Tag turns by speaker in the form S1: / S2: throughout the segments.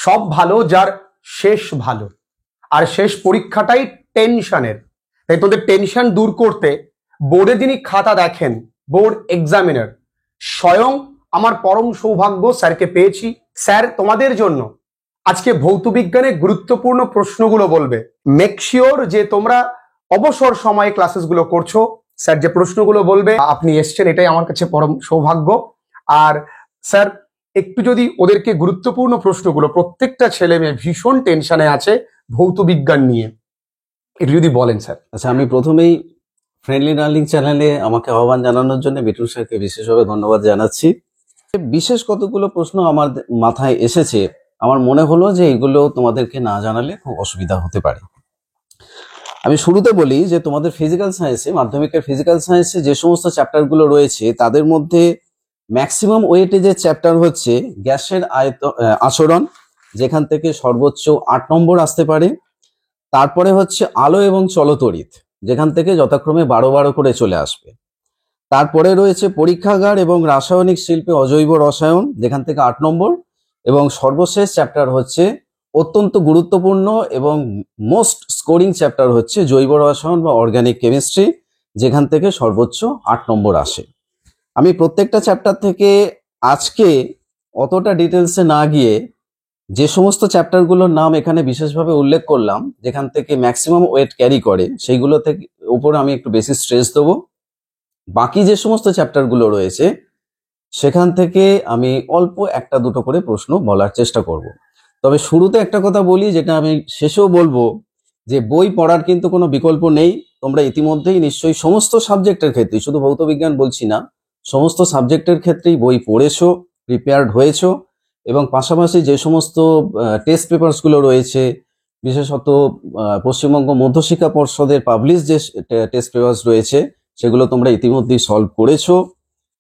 S1: সব ভালো যার শেষ ভালো, আর শেষ পরীক্ষাটাই টেনশনের। তাই তোদের টেনশন দূর করতে বোর্ডে যিনি খাতা দেখেন, বোর্ড এক্সামিনার, স্বয়ং আমার পরম সৌভাগ্য স্যারকে পেয়েছি। স্যার তোমাদের জন্য আজকে ভৌত বিজ্ঞানের গুরুত্বপূর্ণ প্রশ্নগুলো বলবে। মেক শিওর যে তোমরা অবসর সময়ে ক্লাসেসগুলো করছো। স্যার যে প্রশ্নগুলো বলবে আপনি এসছেন, এটাই আমার কাছে পরম সৌভাগ্য। আর স্যার একটু যদি ওদেরকে গুরুত্বপূর্ণ প্রশ্নগুলো, প্রত্যেকটা ছেলে মেয়ে ভীষণ টেনশনে আছে ভৌত বিজ্ঞান নিয়ে, একটু যদি বলেন স্যার।
S2: আচ্ছা, আমি প্রথমেই ফ্রেন্ডলি লার্নিং চ্যানেলে আমাকে আহ্বান জানানোর জন্য বিটুল স্যারকে বিশেষভাবে ধন্যবাদ জানাচ্ছি। বিশেষ কতগুলো প্রশ্ন আমার মাথায় এসেছে, আমার মনে হলো যে এগুলো তোমাদেরকে না জানালে খুব অসুবিধা হতে পারে। আমি শুরুতে বলি যে তোমাদের ফিজিক্যাল সায়েন্সে, মাধ্যমিকের ফিজিক্যাল সায়েন্সে যে সমস্ত চ্যাপ্টারগুলো রয়েছে তাদের মধ্যে ম্যাক্সিমাম ওয়েটেজের চ্যাপ্টার হচ্ছে গ্যাসের আচরণ, যেখান থেকে সর্বোচ্চ 8 নম্বর আসতে পারে। তারপরে হচ্ছে আলো এবং চলতড়িৎ, যেখান থেকে যথাক্রমে 12 করে চলে আসবে। তারপরে রয়েছে পরীক্ষাগার এবং রাসায়নিক শিল্পে অজৈব রসায়ন, যেখান থেকে 8 নম্বর। এবং সর্বশেষ চ্যাপ্টার হচ্ছে অত্যন্ত গুরুত্বপূর্ণ এবং মোস্ট স্কোরিং চ্যাপ্টার হচ্ছে জৈব রসায়ন বা অর্গানিক কেমিস্ট্রি, যেখান থেকে সর্বোচ্চ 8 নম্বর আসে। আমি প্রত্যেকটা চ্যাপ্টার থেকে আজকে অতটা ডিটেলসে না গিয়ে যে সমস্ত চ্যাপ্টারগুলোর নাম এখানে বিশেষভাবে উল্লেখ করলাম, যেখান থেকে ম্যাক্সিমাম ওয়েট ক্যারি করে, সেইগুলো থেকে উপরে আমি একটু বেশি স্ট্রেস দেবো। বাকি যে সমস্ত চ্যাপ্টারগুলো রয়েছে সেখান থেকে আমি অল্প একটা দুটো করে প্রশ্ন বলার চেষ্টা করব। তবে শুরুতে একটা কথা বলি, যেটা আমি শেষেও বলবো, যে বই পড়ার কিন্তু কোনো বিকল্প নেই। তোমরা ইতিমধ্যেই নিশ্চয়ই সমস্ত সাবজেক্টের ক্ষেত্রে, শুধু ভৌত বিজ্ঞান বলছি না, সমস্ত সাবজেক্টের ক্ষেত্রেই বই পড়েছো, প্রিপেয়ার্ড হয়েছো, এবং পাশাপাশি যে সমস্ত টেস্ট পেপারসগুলো রয়েছে, বিশেষত পশ্চিমবঙ্গ মধ্যশিক্ষা পর্ষদের পাবলিশ যে টেস্ট পেপারস রয়েছে, সেগুলো তোমরা ইতিমধ্যেই সলভ করেছো।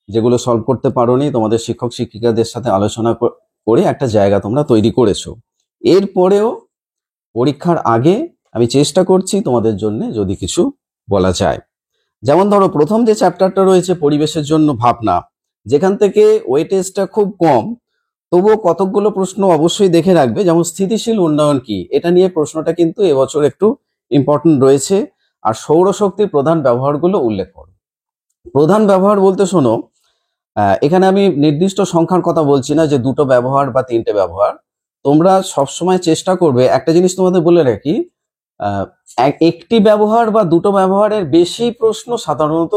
S2: যেগুলো সলভ করতে পারোনি, তোমাদের শিক্ষক শিক্ষিকাদের সাথে আলোচনা করে একটা জায়গা তোমরা তৈরি করেছো। এরপরেও পরীক্ষার আগে আমি চেষ্টা করছি তোমাদের জন্য যদি কিছু বলা যায়। যেমন ধরো, প্রথম যে চ্যাপ্টারটা রয়েছে পরিবেশের জন্য ভাবনা, যেখান থেকে ওয়েটেজটা খুব কম, তবুও কতকগুলো প্রশ্ন অবশ্যই দেখে রাখবে। যেমন স্থিতিশীল উন্নয়ন কি, এটা নিয়ে প্রশ্নটা কিন্তু এবছর একটু ইম্পর্টেন্ট রয়েছে। আর সৌরশক্তির প্রধান ব্যবহারগুলো উল্লেখ করো। প্রধান ব্যবহার বলতে শোনো, এখানে আমি নির্দিষ্ট সংখ্যার কথা বলছি না যে 2টো ব্যবহার বা 3টে ব্যবহার। তোমরা সবসময় চেষ্টা করবে, একটা জিনিস তোমাদের বলে রাখি, একটি ব্যবহার বা 2টো ব্যবহারের বেশি প্রশ্ন সাধারণত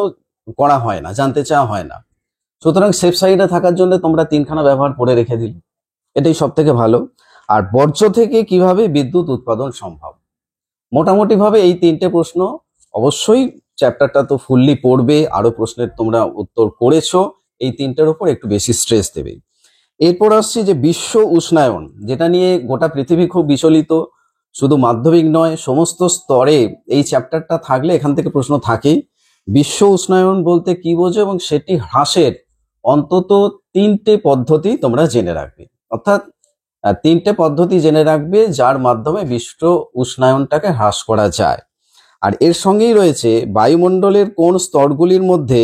S2: করা হয় না, জানতে চাওয়া হয় না। সুতরাং সেফ সাইডে থাকার জন্য তোমরা 3খানা ব্যবহার পড়ে রেখে দিলে এটাই সব থেকে ভালো। আর বর্জ্য থেকে কিভাবে বিদ্যুৎ উৎপাদন সম্ভব, মোটামুটি ভাবে এই 3টে প্রশ্ন অবশ্যই। চ্যাপ্টারটা তো ফুললি পড়বে, আরো প্রশ্নের তোমরা উত্তর করেছো, এই 3টের উপর একটু বেশি স্ট্রেস দেবে। এরপর আসছি যে বিশ্ব উষ্ণায়ন, যেটা নিয়ে গোটা পৃথিবী খুব বিচলিত। শুধু মাধ্যমিক নয়, সমস্ত স্তরে এই চ্যাপ্টারটা থাকলে এখান থেকে প্রশ্ন থাকেই। বিশ্ব উষ্ণায়ন বলতে কি বোঝো এবং সেটি হ্রাসের অন্তত 3টে পদ্ধতি তোমরা জেনে রাখবে। অর্থাৎ 3টে পদ্ধতি জেনে রাখবে যার মাধ্যমে বিশ্ব উষ্ণায়নটাকে হ্রাস করা যায়। আর এর সঙ্গেই রয়েছে বায়ুমণ্ডলের কোন স্তরগুলির মধ্যে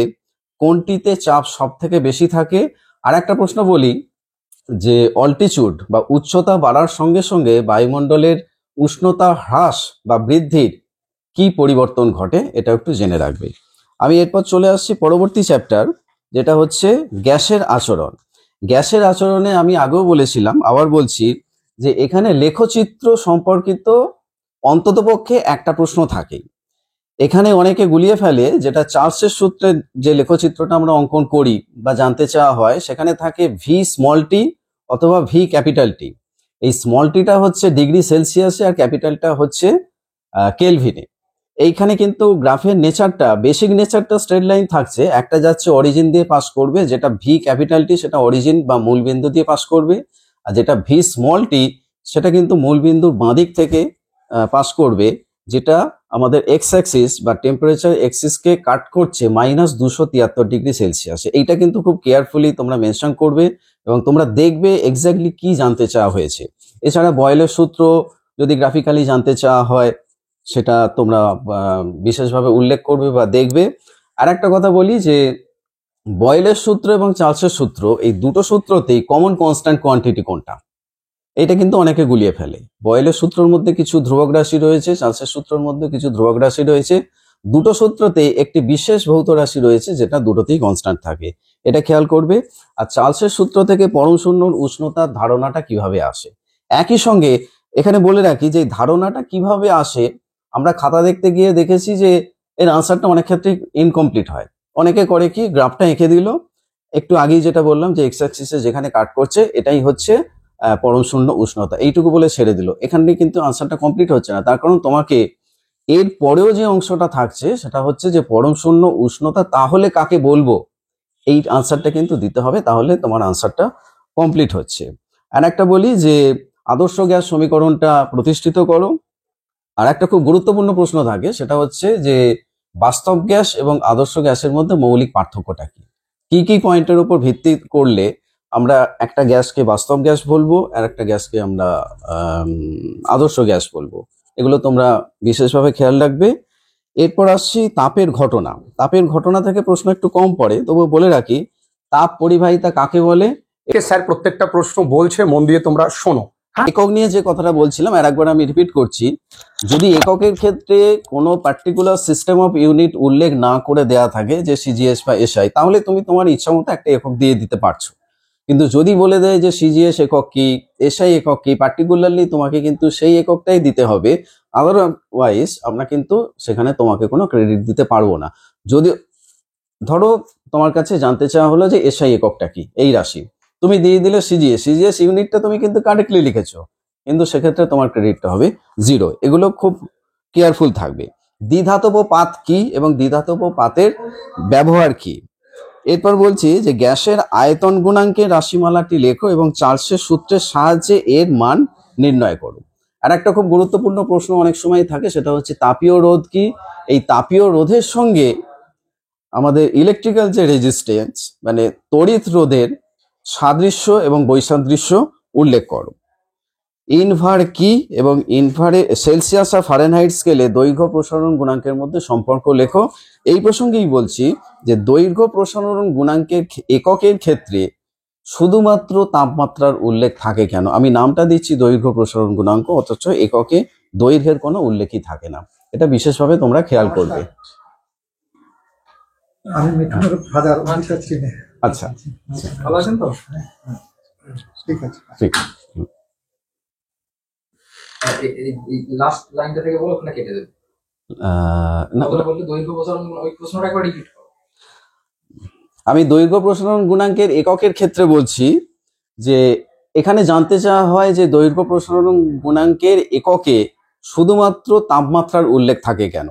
S2: কোনটিতে চাপ সব থেকে বেশি থাকে। আর একটা প্রশ্ন বলি, যে অল্টিটিউড বা উচ্চতা বাড়ার সঙ্গে সঙ্গে বায়ুমণ্ডলের উষ্ণতা হ্রাস বা বৃদ্ধির কি পরিবর্তন ঘটে, এটা একটু জেনে রাখবে। আমি এরপর চলে আসছি পরবর্তী চ্যাপ্টার, যেটা হচ্ছে গ্যাসের আচরণ। গ্যাসের আচরণে আমি আগেও বলেছিলাম, আবার বলছি, যে এখানে লেখচিত্র সম্পর্কিত অন্ততপক্ষে একটা প্রশ্ন থাকেই। এখানে অনেকে গুলিয়ে ফেলে, যেটা চার্লসের সূত্রে যে লেখচিত্রটা আমরা অঙ্কন করি বা জানতে চাওয়া হয়, সেখানে থাকে ভি স্মল টি অথবা ভি ক্যাপিটাল টি। এই স্মল টিটা হচ্ছে ডিগ্রি সেলসিয়াসে আর ক্যাপিটালটা হচ্ছে কেলভিনে। এইখানে কিন্তু গ্রাফের নেচারটা, বেসিক নেচারটা স্ট্রেট লাইন থাকছে, একটা যাচ্ছে অরিজিন দিয়ে পাস করবে, যেটা ভি ক্যাপিটাল টি সেটা অরিজিন বা মূল বিন্দু দিয়ে পাস করবে, আর যেটা ভি স্মল টি সেটা কিন্তু মূল বিন্দুর বাঁদিক থেকে পাস করবে, যেটা আমাদের এক্স অ্যাক্সিস বা টেম্পারেচার এক্সিসকে কাট করছে -273 ডিগ্রি সেলসিয়াসে। এইটা কিন্তু খুব কেয়ারফুলি তোমরা মেনশন করবে এবং তোমরা দেখবে এক্স্যাক্টলি কি জানতে চাওয়া হয়েছে। এছাড়া বয়েলের সূত্র যদি গ্রাফিক্যালি জানতে চাওয়া হয়, সেটা তোমরা বিশেষভাবে উল্লেখ করবে বা দেখবে। আর একটা কথা বলি, যে বয়েলের সূত্র এবং চার্লসের সূত্র, এই দুটো সূত্রতেই কমন কনস্ট্যান্ট কোয়ান্টিটি কোনটা, এটা কিন্তু অনেকে গুলিয়ে ফেলে। বয়েলের সূত্রের মধ্যে কিছু ধ্রুবক রাশি রয়েছে, চার্লসের সূত্রের মধ্যে কিছু ধ্রুবক রাশি রয়েছে। দুটো সূত্রতে একটি বিশেষ ভৌত রাশি রয়েছে যেটা দুটোতেই কনস্ট্যান্ট থাকে, এটা খেয়াল করবে। আর চার্লসের সূত্র থেকে পরম শূন্যর উষ্ণতার ধারণাটা কিভাবে আসে, একই সঙ্গে এখানে বলে রাখি যে ধারণাটা কিভাবে আসে আমরা খাতা দেখতে গিয়ে দেখেছি যে এর আনসারটা অনেক ক্ষেত্রে ইনকমপ্লিট হয়। অনেকে করে কি, গ্রাফটা এঁকে দিল, একটু আগেই যেটা বললাম যে এক্স অ্যাক্সিসে যেখানে কাট করছে এটাই হচ্ছে পরম শূন্য উষ্ণতা, এইটুকু বলে ছেড়ে দিল। এখানে কিন্তু আনসারটা কমপ্লিট হচ্ছে না, তার কারণ তোমাকে এর পরেও যে অংশটা থাকছে সেটা হচ্ছে যে পরম শূন্য উষ্ণতা তাহলে কাকে বলবো, এই আনসারটা কিন্তু দিতে হবে, তাহলে তোমার আনসারটা কমপ্লিট হচ্ছে। আর একটা বলি যে আদর্শ গ্যাস সমীকরণটা প্রতিষ্ঠিত করো। আর একটা খুব গুরুত্বপূর্ণ প্রশ্ন থাকে, সেটা হচ্ছে যে বাস্তব গ্যাস এবং আদর্শ গ্যাসের মধ্যে মৌলিক পার্থক্যটা কি, কি কি পয়েন্টের উপর ভিত্তি করলে আমরা একটা গ্যাসকে বাস্তব গ্যাস বলবো আর একটা গ্যাসকে আমরা আদর্শ গ্যাস বলবো, এগুলো তোমরা বিশেষভাবে খেয়াল রাখবে। এরপর আসছি তাপের ঘটনা। তাপের ঘটনা থেকে প্রশ্ন একটু কম পড়ে, তবু বলে রাখি তাপ পরিবাহিতা কাকে বলে।
S1: স্যার প্রত্যেকটা প্রশ্ন বলছে, মন দিয়ে তোমরা শোনো।
S2: একক নিয়ে যে কথাটা বলছিলাম আর একবার আমি রিপিট করছি, যদি এককের ক্ষেত্রে কোনো পার্টিকুলার সিস্টেম অফ ইউনিট উল্লেখ না করে দেয়া থাকে যে সিজিএস বা এসআই, তাহলে তুমি তোমার ইচ্ছা মতো একটা একক দিয়ে দিতে পারছো। কিন্তু যদি বলে দেয় যে সিজিএস একক কি, এসআই একক কি, পার্টিকুলারলি তোমাকে কিন্তু সেই এককটাই দিতে হবে, আদারওয়াইজ আমরা কিন্তু সেখানে তোমাকে কোনো ক্রেডিট দিতে পারবো না। যদি ধরো তোমার কাছে জানতে চাওয়া হলো যে এসআই এককটা কি, এই রাশি, তুমি দিয়ে দিলে সিজিএস ইউনিটটা তুমি কিন্তু কারেক্টলি লিখেছো, কিন্তু সেক্ষেত্রে তোমার ক্রেডিটটা হবে 0। এগুলো খুব কেয়ারফুল থাকবে। দ্বিধাতব পাত কি এবং দ্বিধাতব পাতের ব্যবহার কি। এরপর বলছি যে গ্যাসের আয়তন গুণাঙ্কের রাশিমালাটি লেখো এবং চার্লসের সূত্রের সাহায্যে এর মান নির্ণয় করো। আর একটা খুব গুরুত্বপূর্ণ প্রশ্ন অনেক সময় থাকে, সেটা হচ্ছে তাপীয় রোধ কি। এই তাপীয় রোধের সঙ্গে আমাদের ইলেকট্রিক্যাল যে রেজিস্ট্যান্স মানে তড়িৎ রোধের সাদৃশ্য এবং বৈসাদৃশ্য উল্লেখ করো। ইনভার কি এবং ইনভারে সেলসিয়াস আর ফারেনহাইট স্কেলে দৈর্ঘ্য প্রসারণ গুণাঙ্কের মধ্যে সম্পর্ক লেখো। এই প্রসঙ্গেই বলছি যে দৈর্ঘ্য প্রসারণ গুণাঙ্কের এককের ক্ষেত্রে শুধুমাত্র তাপমাত্রার উল্লেখ থাকে কেন। আমি নামটা দিচ্ছি দৈর্ঘ্য প্রসারণ গুণাঙ্ক, অথচ এককে দৈর্ঘ্যের কোনো উল্লেখই থাকে না, এটা বিশেষভাবে তোমরা খেয়াল করবে।
S3: আমি মিঠুনের ফাদার চিনি।
S2: আচ্ছা,
S3: ভালো আছেন তো? ঠিক আছে,
S2: ঠিক।
S4: লাস্ট লাইনটা থেকে বলো, ওখানে কেটে দেবে।
S2: না,
S4: ওখানে বলতে দৈর্ঘ্য প্রসারণ, ওই প্রশ্নটা একবার রিপিট করো।
S2: আমি দৈর্ঘ্য প্রসারণ গুণাঙ্কের এককের ক্ষেত্রে বলছি যে এখানে জানতে চাওয়া হয় যে দৈর্ঘ্য প্রসারণ গুণাঙ্কের এককে শুধুমাত্র তাপমাত্রার উল্লেখ থাকে কেন।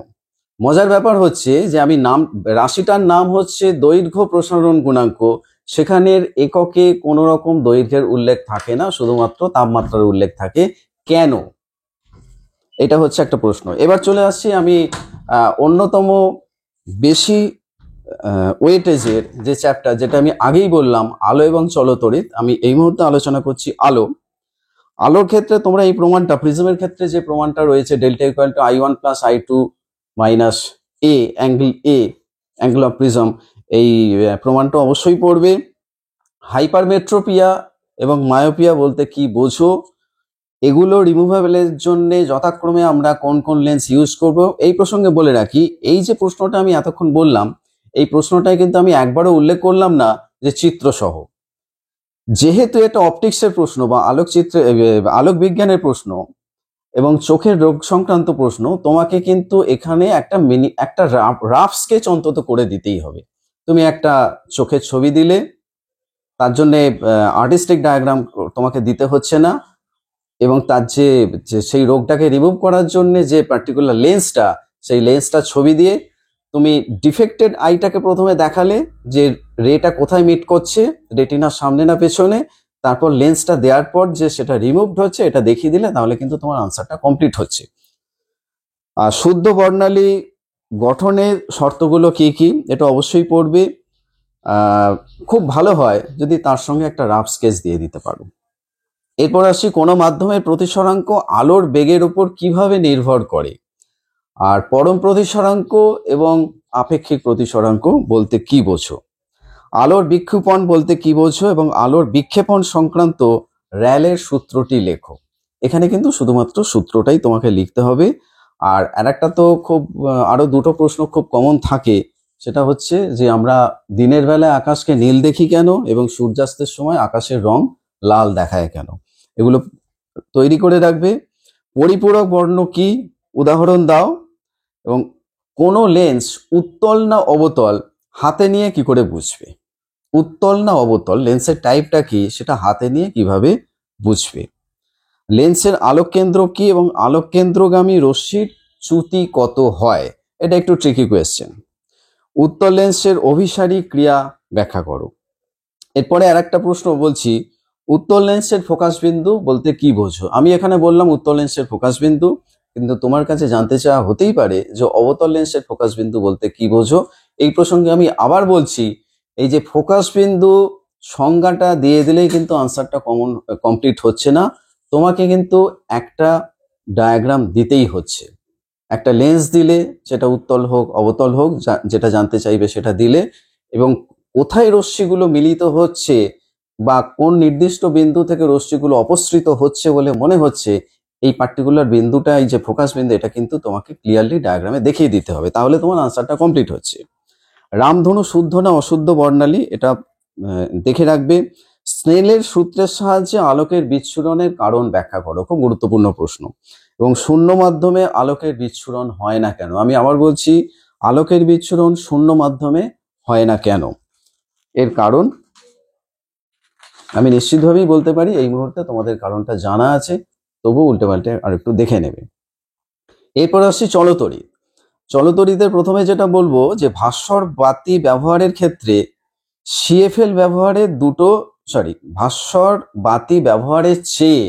S2: মজার ব্যাপার হচ্ছে যে আমি রাশিটার নাম হচ্ছে দৈর্ঘ্য প্রসারণ গুণাঙ্ক, সেখানের এককে কোনো রকম দৈর্ঘ্যের উল্লেখ থাকে না, শুধুমাত্র তাপমাত্রার উল্লেখ থাকে কেন, এটা হচ্ছে একটা প্রশ্ন। এবার চলে আসছি আমি অন্যতম বেশি ওয়েটেজের যে চ্যাপ্টার, যেটা আমি আগেই বললাম আলো এবং চলতড়িৎ, আমি এই মুহূর্তে আলোচনা করছি আলো। আলোর ক্ষেত্রে তোমরা এই প্রমাণটা, প্রিজমের ক্ষেত্রে যে প্রমাণটা রয়েছে delta equal to I1 plus I2 minus A angle of prism, এই প্রমাণটা অবশ্যই পড়বে। হাইপারমেট্রোপিয়া এবং মায়োপিয়া বলতে কি বোঝো, এগুলো রিমুভেবলের জন্য যথাক্রমে আমরা কোন কোন লেন্স ইউজ করব। এই প্রসঙ্গে বলে রাখি, এই যে প্রশ্নটা আমি এতক্ষণ বললাম, এই প্রশ্নটাই কিন্তু আমি একবারও উল্লেখ করলাম না যে চিত্রসহ। যেহেতু এটা অপটিক্সের প্রশ্ন বা আলোক বিজ্ঞানের প্রশ্ন এবং চোখের রোগ সংক্রান্ত প্রশ্ন, তোমাকে কিন্তু এখানে একটা রাফ স্কেচ অন্তত করে দিতেই হবে। তুমি একটা চোখের ছবি দিলে, তার জন্য আর্টিস্টিক ডায়াগ্রাম তোমাকে দিতে হচ্ছে না, এবং তার যে সেই রোগটাকে রিমুভ করার জন্য যে পার্টিকুলার লেন্সটা, সেই লেন্সটা ছবি দিয়ে তুমি ডিফেক্টেড আইটাকে প্রথমে দেখালে যে রেটা কোথায় মিট করছে, রেটিনার সামনে না পেছনে, তারপর লেন্সটা দেওয়ার পর যে সেটা রিমুভড হচ্ছে এটা দেখিয়ে দিলে, তাহলে কিন্তু তোমার আনসারটা কমপ্লিট হচ্ছে। আর শুদ্ধ বর্ণালী গঠনের শর্তগুলো কি কি, এটা অবশ্যই পড়বে। খুব ভালো হয় যদি তার সঙ্গে একটা রাফ স্কেচ দিয়ে দিতে পারো। এরপর আসি কোনো মাধ্যমের প্রতিসরাঙ্ক আলোর বেগের উপর কিভাবে নির্ভর করে, আর পরম প্রতিসরাঙ্ক এবং আপেক্ষিক প্রতিসরাঙ্ক বলতে কি বোঝো, আলোর বিক্ষেপণ বলতে কি বোঝো এবং আলোর বিক্ষেপণ সংক্রান্ত র্যালের সূত্রটি লেখো। এখানে কিন্তু শুধুমাত্র সূত্রটাই তোমাকে লিখতে হবে। আর আরেকটা তো খুব আরো দুটো প্রশ্ন খুব কমন থাকে, সেটা হচ্ছে যে আমরা দিনের বেলায় আকাশকে নীল দেখি কেন এবং সূর্যাস্তের সময় আকাশের রং লাল দেখায় কেন, এগুলো তৈরি করে রাখবে। পরিপূরক বর্ণ কি, উদাহরণ দাও। এবং কোন লেন্স উত্তল না অবতল হাতে নিয়ে কি করে বুঝবে, উত্তল না অবতল লেন্সের টাইপটা কি সেটা হাতে নিয়ে কিভাবে বুঝবে। লেন্সের আলোক কেন্দ্র কি এবং আলোক কেন্দ্রগামী রশ্মির চ্যুতি কত হয়, এটা একটু ট্রিকি কোয়েশ্চেন। উত্তল লেন্সের অভিসারী ক্রিয়া ব্যাখ্যা করো। এরপরে আরেকটা প্রশ্ন বলছি, উত্তল লেন্সের ফোকাস বিন্দু বলতে কি বোঝো। আমি এখানে বললাম উত্তল লেন্সের ফোকাস বিন্দু, কিন্তু তোমার কাছে জানতে চাওয়া হতেই পারে যে অবতল লেন্সের ফোকাস বিন্দু বলতে কি বোঝো। এই প্রসঙ্গে আমি আবার বলছি, এই যে ফোকাস বিন্দু সংজ্ঞাটা দিয়ে দিলেই কিন্তু আনসারটা কমপ্লিট হচ্ছে না, তোমাকে কিন্তু একটা ডায়াগ্রাম দিতেই হচ্ছে। একটা লেন্স দিলে, সেটা উত্তল হোক অবতল হোক, যেটা জানতে চাইবে সেটা দিলে, এবং কোথায় রশ্মিগুলো মিলিত হচ্ছে বা কোন নির্দিষ্ট বিন্দু থেকে রশ্মিগুলো অপসৃত হচ্ছে বলে মনে হচ্ছে, এই পার্টিকুলার বিন্দুটা, এই যে ফোকাস বিন্দু, এটা কিন্তু তোমাকে ক্লিয়ারলি ডায়াগ্রামে দেখিয়ে দিতে হবে, তাহলে তোমার আনসারটা কমপ্লিট হচ্ছে। রামধনু শুদ্ধ না অশুদ্ধ বর্ণালী, এটা দেখে রাখবে। স্নেলের সূত্রের সাহায্যে আলোকের বিচ্ছুরণের কারণ ব্যাখ্যা করো, খুব গুরুত্বপূর্ণ প্রশ্ন। এবং শূন্য মাধ্যমে আলোকের বিচ্ছুরণ হয় না কেন, আমি আবার বলছি, আলোকের বিচ্ছুরণ শূন্য মাধ্যমে হয় না কেন, এর কারণ আমি নিশ্চিতভাবেই বলতে পারি এই মুহূর্তে তোমাদের কারণটা জানা আছে, তবু উল্টে পাল্টে আর একটু দেখে নেবে। এরপর আসছি চলতড়িৎ। চলতড়িতের প্রথমে যেটা বলবো যে ভাস্বর বাতি ব্যবহারের ক্ষেত্রে সিএফএল ব্যবহারের ভাস্বর বাতি ব্যবহারের চেয়ে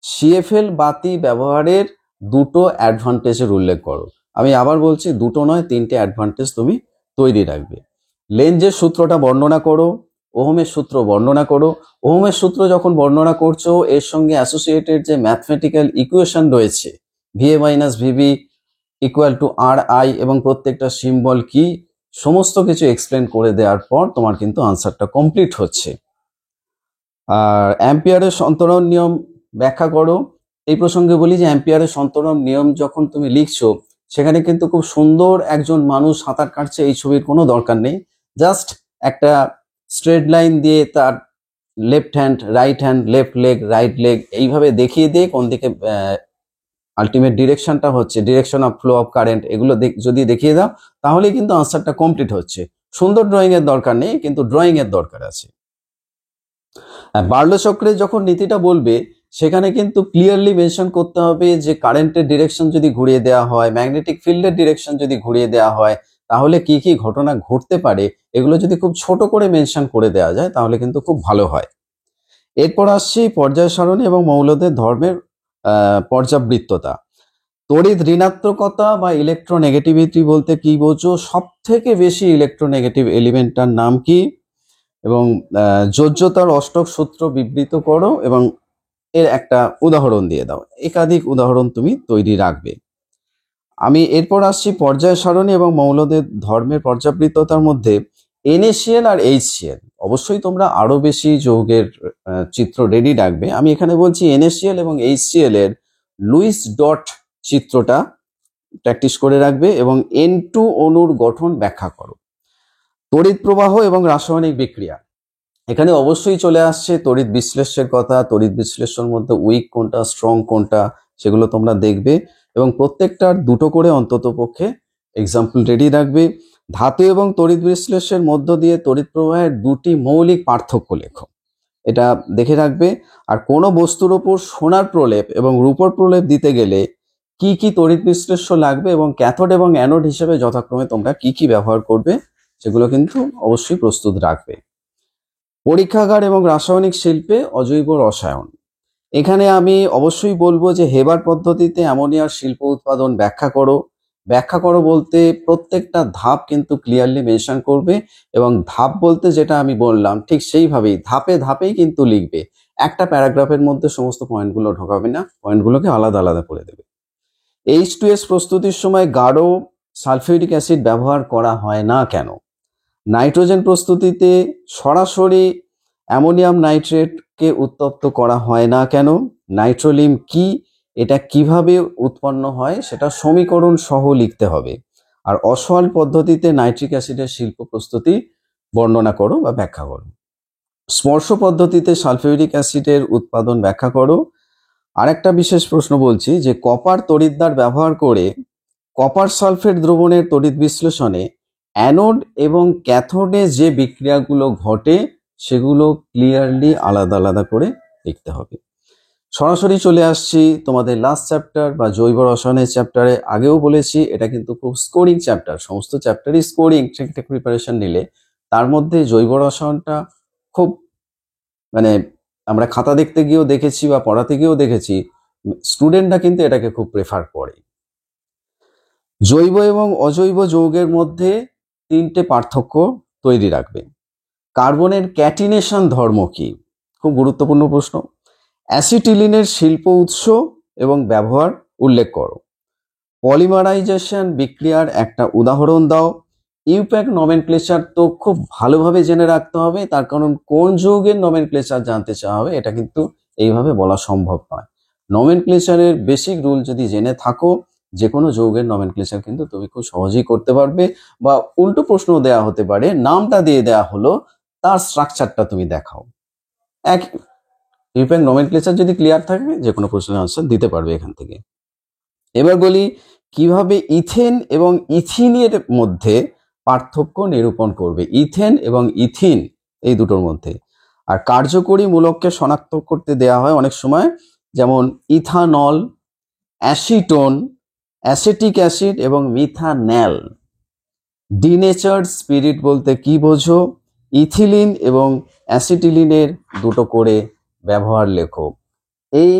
S2: সিএফএল বাতি ব্যবহারের দুটো অ্যাডভান্টেজের উল্লেখ করো। আমি আবার বলছি, দুটো নয়, তিনটে অ্যাডভান্টেজ তুমি তৈরি রাখবে। লেন্সের সূত্রটা বর্ণনা করো, ওহমের সূত্র বর্ণনা করো। ওহমের সূত্র যখন বর্ণনা করছো, এর সঙ্গে অ্যাসোসিয়েটেড যে ম্যাথমেটিক্যাল ইকুয়েশন রয়েছে, VA minus VB equal to R I, এবং প্রত্যেকটা সিম্বল কি, সমস্ত কিছু এক্সপ্লেন করে দেওয়ার পর তোমার কিন্তু আনসারটা কমপ্লিট হচ্ছে। আর অ্যাম্পিয়ারের সন্তরণ নিয়ম ব্যাখ্যা করো। এই প্রসঙ্গে বলি যে অ্যাম্পিয়ারের সন্তরণ নিয়ম যখন তুমি লিখছো, সেখানে কিন্তু খুব সুন্দর একজন মানুষ সাঁতার কাটছে এই ছবির কোনো দরকার নেই। জাস্ট একটা স্ট্রেট লাইন দিয়ে তার left hand, right hand, left leg, right leg এইভাবে দেখিয়ে দিয়ে কোন দিকে আলটিমেট ডিরেকশনটা হচ্ছে, direction of flow of current, এগুলো যদি দেখিয়ে দাও, তাহলেই কিন্তু আনসারটা কমপ্লিট হচ্ছে। সুন্দর ড্রয়িং এর দরকার নেই, কিন্তু ড্রয়িং এর দরকার আছে। বার্লো চক্রে যখন নীতিটা বলবে, সেখানে কিন্তু ক্লিয়ারলি মেনশন করতে হবে যে কারেন্টের ডিরেকশন যদি ঘুরিয়ে দেওয়া হয়, ম্যাগনেটিক ফিল্ডের ডিরেকশন যদি ঘুরিয়ে দেওয়া হয়, তাহলে কি কি ঘটনা ঘটতে পারে, এগুলো যদি খুব ছোট করে মেনশন করে দেওয়া যায়, তাহলে কিন্তু খুব ভালো হয়। এরপর আসছি পর্যায় সারণী এবং মৌলদের ধর্মের পর্যাবৃত্ততা। তড়িৎ ঋণাত্মকতা বা ইলেকট্রোনেগেটিভিটি বলতে কি বোঝো, সব থেকে বেশি ইলেকট্রোনেগেটিভ এলিমেন্টটার নাম কি, এবং যোজ্যতার অষ্টক সূত্র বিবৃত করো এবং এর একটা উদাহরণ দিয়ে দাও। একাধিক উদাহরণ তুমি তৈরি রাখবে। আমি এরপর আসছি পর্যায় সারণী এবং মৌলদের ধর্মের পর্যাবৃত্ততার মধ্যে NaCl আর HCl। অবশ্যই তোমরা আরো বেশি যৌগের চিত্র রেডি রাখবে। আমি এখানে বলছি NaCl এবং HCl এর লুইস ডট চিত্রটা প্র্যাকটিস করে রাখবে এবং N2 অণুর গঠন ব্যাখ্যা করো। তড়িৎ প্রবাহ এবং রাসায়নিক বিক্রিয়া, এখানে অবশ্যই চলে আসছে তড়িৎ বিশ্লেষণের কথা। তড়িৎ বিশ্লেষণের মধ্যে উইক কোনটা, স্ট্রং কোনটা, সেগুলো তোমরা দেখবে এবং প্রত্যেকটার দুটো করে অন্তত পক্ষে এক্সাম্পল রেডি রাখবে। ধাতু এবং তড়িৎ বিশ্লেষণের মধ্য দিয়ে তড়িৎ প্রবাহের দুটি মৌলিক পার্থক্য লেখো, এটা দেখে রাখবে। আর কোনো বস্তুর ওপর সোনার প্রলেপ এবং রূপোর প্রলেপ দিতে গেলে কি কি তড়িৎ বিশ্লেষ্য লাগবে এবং ক্যাথোড এবং অ্যানোড হিসেবে যথাক্রমে তোমরা কি কি ব্যবহার করবে, সেগুলো কিন্তু অবশ্যই প্রস্তুত রাখবে। পরীক্ষাগার এবং রাসায়নিক শিল্পে অজৈব রসায়ন, এখানে আমি অবশ্যই বলবো যে হেবার পদ্ধতিতে অ্যামোনিয়ার শিল্প উৎপাদন ব্যাখ্যা করো। ব্যাখ্যা করো বলতে প্রত্যেকটা ধাপ কিন্তু ক্লিয়ারলি মেনশন করবে এবং ধাপ বলতে যেটা আমি বললাম ঠিক সেইভাবেই ধাপে ধাপেই কিন্তু লিখবে। একটা প্যারাগ্রাফের মধ্যে সমস্ত পয়েন্টগুলো ঢোকাবে না, পয়েন্টগুলোকে আলাদা আলাদা করে দেবে। H2S প্রস্তুতির সময় গাঢ় সালফিউরিক অ্যাসিড ব্যবহার করা হয় না কেন? নাইট্রোজেন প্রস্তুতিতে সরাসরি অ্যামোনিয়াম নাইট্রেটকে উত্তপ্ত করা হয় না কেন? নাইট্রোলিম কি, এটা কিভাবে উৎপন্ন হয় সেটা সমীকরণ সহ লিখতে হবে। আর অসওয়াল্ড পদ্ধতিতে নাইট্রিক অ্যাসিডের শিল্প প্রস্তুতি বর্ণনা করো বা ব্যাখ্যা করো। স্পর্শ পদ্ধতিতে সালফিউরিক অ্যাসিডের উৎপাদন ব্যাখ্যা করো। আরেকটা বিশেষ প্রশ্ন বলছি যে কপার তড়িৎদ্বার ব্যবহার করে কপার সালফেট দ্রবণের তড়িৎ বিশ্লেষণে অ্যানোড এবং ক্যাথোডে যে বিক্রিয়াগুলো ঘটে সেগুলো ক্লিয়ারলি আলাদা আলাদা করে লিখতে হবে। সরাসরি চলে আসছি তোমাদের লাস্ট চ্যাপ্টার বা জৈব রসায়নের চ্যাপ্টারে। আগেও বলেছি এটা কিন্তু খুব স্কোরিং চ্যাপ্টার, সমস্ত চ্যাপ্টারই স্কোরিং ঠিকঠাক প্রিপারেশন নিলে। তার মধ্যে জৈব রসায়নটা খুব মানে আমরা খাতা দেখতে গিয়েও দেখেছি বা পড়াতে গিয়েও দেখেছি স্টুডেন্টরা কিন্তু এটাকে খুব প্রেফার করে। জৈব এবং অজৈব যৌগের মধ্যে 3টে পার্থক্য তৈরি রাখবে। কার্বনের ক্যাটিনেশন ধর্ম কি? খুব গুরুত্বপূর্ণ প্রশ্ন। অ্যাসিটিলিনের শিল্প উৎস এবং ব্যবহার উল্লেখ করো। পলিমারাইজেশন বিক্রিয়ার একটা উদাহরণ দাও। ইউপ্যাক নমেনক্লেচার তো খুব ভালোভাবে জেনে রাখতে হবে, তার কারণ কোন যৌগের নমেনক্লেচার জানতে চাওয়া হবে এটা কিন্তু এইভাবে বলা সম্ভব নয়। নমেনক্লেচারের বেসিক রুল যদি জেনে থাকো যে কোনো যৌগের নমেনক্লেচার কিন্তু তুমি খুব সহজেই করতে পারবে। বা উল্টো প্রশ্ন দেওয়া হতে পারে, নামটা দিয়ে দেওয়া হলো, তার স্ট্রাকচারটা তুমি দেখাও। এক ইউপ্যাক নমেনক্লেচার যদি ক্লিয়ার থাকে যে কোনো প্রশ্নের আনসার দিতে পারবে এখান থেকে। এবার বলি কিভাবে ইথেন এবং ইথিনের মধ্যে পার্থক্য নিরূপণ করবে। ইথেন এবং ইথিন এই দুটোর মধ্যে। আর কার্যকরী মূলককে শনাক্ত করতে দেয়া হয় অনেক সময়, যেমন ইথানল, অ্যাসিটোন, অ্যাসিটিক অ্যাসিড এবং মিথানেল। ডিনেচার্ড স্পিরিট বলতে কি বোঝো? ইথিলিন এবং অ্যাসিটিলিনের দুটো করে ব্যবহার লেখো। এই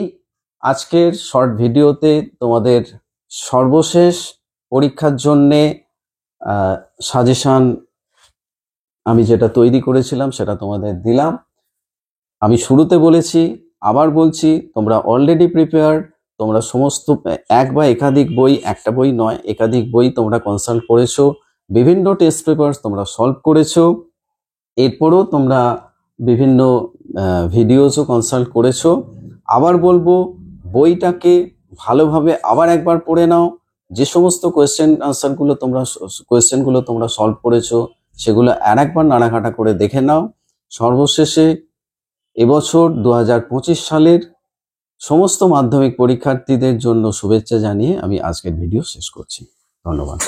S2: আজকের শর্ট ভিডিওতে তোমাদের সর্বশেষ পরীক্ষার জন্যে সাজেশন আমি যেটা তৈরি করেছিলাম সেটা তোমাদের দিলাম। আমি শুরুতে বলেছি, আবার বলছি, তোমরা অলরেডি প্রিপেয়ার্ড। তোমরা সমস্ত এক বা একাধিক বই, একটা বই নয় একাধিক বই তোমরা কনসাল্ট করেছো, বিভিন্ন টেস্ট পেপার তোমরা সলভ করেছো। এরপরও তোমরা বিভিন্ন ভিডিওসও কনসাল্ট করেছো। আবার বলবো, বইটাকে ভালোভাবে আবার একবার পড়ে নাও। যে সমস্ত কোয়েশ্চেনগুলো তোমরা সলভ করেছো সেগুলো আর একবার নাড়াঘাটা করে দেখে নাও। সর্বশেষে এবছর 2025 সালের সমস্ত মাধ্যমিক পরীক্ষার্থীদের জন্য শুভেচ্ছা জানিয়ে আমি আজকের ভিডিও শেষ করছি। ধন্যবাদ।